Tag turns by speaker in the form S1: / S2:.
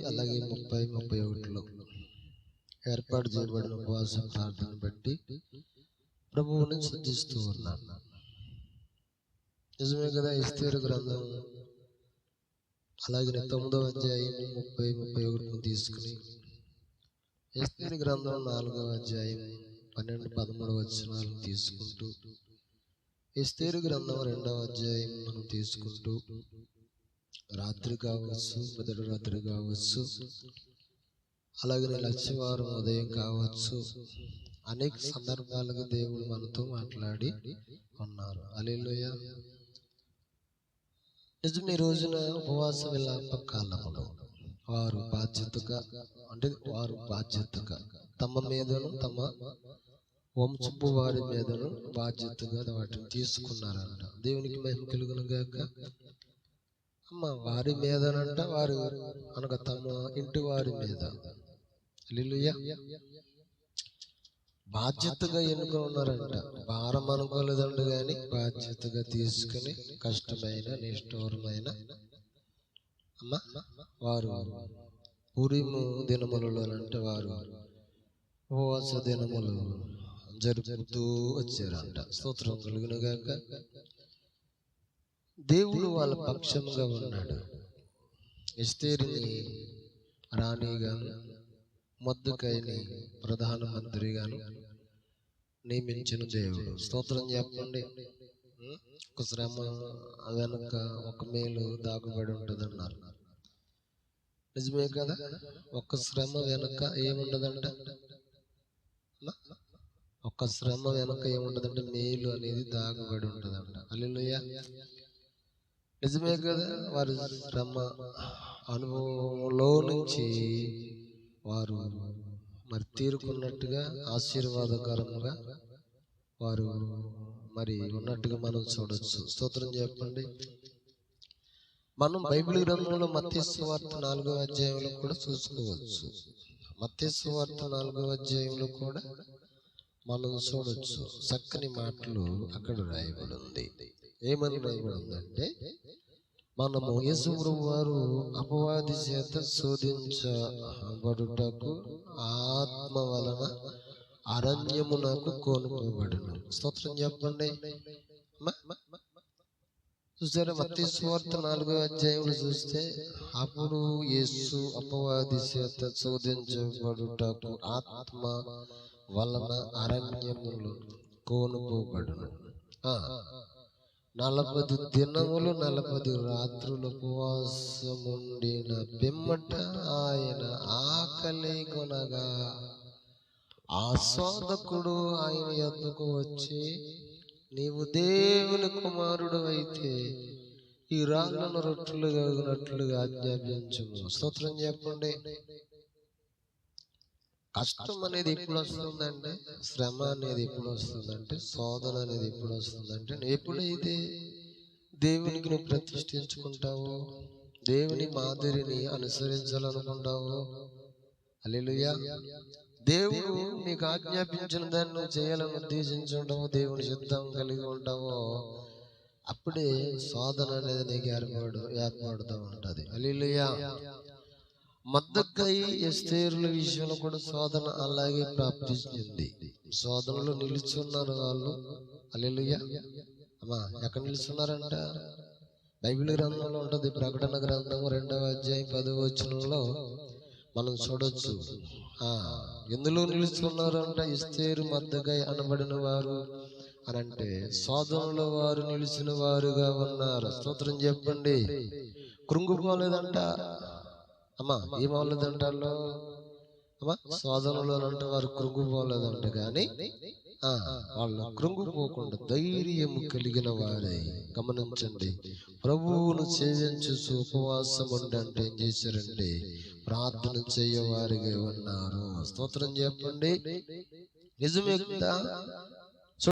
S1: అలాగే 30-31లో ఏర్పాటు చేయబడిన ఉపవాస ప్రార్థన బట్టి ప్రభువుని స్తుతిస్తూ ఉన్నాను. నిజమే కదా. ఎస్తేరు గ్రంథం అలాగే 9వ అధ్యాయం 30-31 తీసుకుని ఎస్తేరు గ్రంథం 4వ అధ్యాయం 12-13 వచనాలను తీసుకుంటూ ఎస్తేరు గ్రంథం 2వ అధ్యాయం మనం తీసుకుంటూ రాత్రి కావచ్చు, మొదటి రాత్రి కావచ్చు, అలాగే లక్షవారం ఉదయం కావచ్చు, అనేక సందర్భాలుగా దేవుడు మనతో మాట్లాడి ఉన్నారు. హల్లెలూయా. నిజం. ఈ రోజున ఉపవాస విలాప కాలంలో వారు బాధ్యతగా తమ మీదను తమ వంశపు వారి మీదను బాధ్యతగా వాటిని తీసుకున్నారంట. దేవునికి మహిమ కలుగును గాక. వారి మీదనంట, వారు అనగా తమ ఇంటి వారి మీద హల్లెలూయా బాధ్యతగా ఎన్నుకొని ఉన్నారంట. భారం అనుకోలేదంట, కానీ బాధ్యతగా తీసుకుని కష్టమైన నిష్ఠూరమైన వారు పూరీము దినములలోనంటే వారు ఉపవాస దినములు జరుపుతూ వచ్చారంట. స్తోత్రం కలుగును గాక. దేవుడు వాళ్ళ పక్షంగా ఉన్నాడు. ఎస్తేరుని రాణిగాను, మొర్దెకైని ప్రధానమంత్రిగాను నియమించిన దేవుడు. స్తోత్రం చెప్పండి. ఒక శ్రమ వెనుక ఒక మేలు దాగుబడి ఉంటుంది అన్నారు. నిజమే కదా. ఒక శ్రమ వెనుక ఏముండదంట, ఒక శ్రమ వెనుక ఏముండదంటే మేలు అనేది దాగుబడి ఉంటుందంట. హల్లెలూయా. నిజమే కదా. వారి శ్రమ అనుభవంలో నుంచి వారు మరి తీరుకున్నట్టుగా ఆశీర్వాదకరంగా వారు మరి ఉన్నట్టుగా మనం చూడొచ్చు. స్తోత్రం చెప్పండి. మనం బైబిల్ గ్రంథంలో మత్తయి సువార్త 4వ అధ్యాయంలో కూడా చూసుకోవచ్చు. మత్తయి సువార్త 4వ అధ్యాయంలో కూడా మనం చూడొచ్చు. చక్కని మాటలు అక్కడ రాయబడి ఉంది. ఏమని రాయబడి ఉందంటే, మనము యేసుప్రభు వారు అపవాది చేత శోధించబడుటకు ఆత్మ వలన అరణ్యమునకు కొనుకోబడును. స్తోత్రం చెప్పండి. చూసారా, మత్తయి సువార్త 4వ అధ్యాయంలో చూస్తే, అప్పుడు యేసు అపవాది చేత శోధించబడుటకు ఆత్మ వలన అరణ్యములు కొనుకోబడును. 40 దినములు 40 రాత్రులు ఉపవాసముండిన పిమ్మట ఆయన ఆకలి కొనగా ఆ శోధకుడు ఆయన యొద్దకు వచ్చి, నీవు దేవుని కుమారుడు అయితే ఈ రాళ్ళను రొట్టెలుగా అగునట్లుగా ఆజ్ఞాపించుము. స్తోత్రం చెప్పండి. కష్టం అనేది ఎప్పుడు వస్తుందంటే, శ్రమ అనేది ఎప్పుడు వస్తుందంటే, శోధన అనేది ఎప్పుడు వస్తుందంటే, ఎప్పుడైతే దేవునికి నువ్వు ప్రతిష్ఠించుకుంటావో, దేవుని మాదిరిని అనుసరించాలనుకుంటావో, హల్లెలూయా, దేవుడు నీకు ఆజ్ఞాపించిన దాన్ని నువ్వు చేయాలని ఉద్దేశించుంటావో, దేవుని చిత్తం కలిగి ఉంటావో, అప్పుడే శోధన అనేది నీకు ఏర్పడుతూ ఉంటుంది. హల్లెలూయా. మొర్దెకై ఎస్తేరుల విషయంలో కూడా శోధన అలాగే ప్రాప్తించింది. శోధనలో నిలుచున్నారు వాళ్ళు. హల్లెలూయా. ఎక్కడ నిలుచున్నారంట? బైబిల్ గ్రంథంలో ఉంటుంది. ప్రకటన గ్రంథం 2వ అధ్యాయం 10వ వచనంలో మనం చూడొచ్చు. ఎందులో నిలుచున్నారంట? ఎస్తేరు మొర్దెకై అనబడిన వారు అని అంటే శోధనలో వారు నిలిచిన వారుగా ఉన్నారు. స్తోత్రం చెప్పండి. కృంగిపోలేదంట. ఏమవలేదంటాలో శోధనలో అంటే వారు కృంగిపోలేదంట, కానీ వాళ్ళు కృంగిపోకుండా ధైర్యము కలిగిన వారై, గమనించండి, ప్రభువును సేవించు ఉపవాసం అంటే ఏం చేశారంటే ప్రార్థన చేయవారిగా ఉన్నారు. స్తోత్రం చెప్పండి. నిజమే కదా.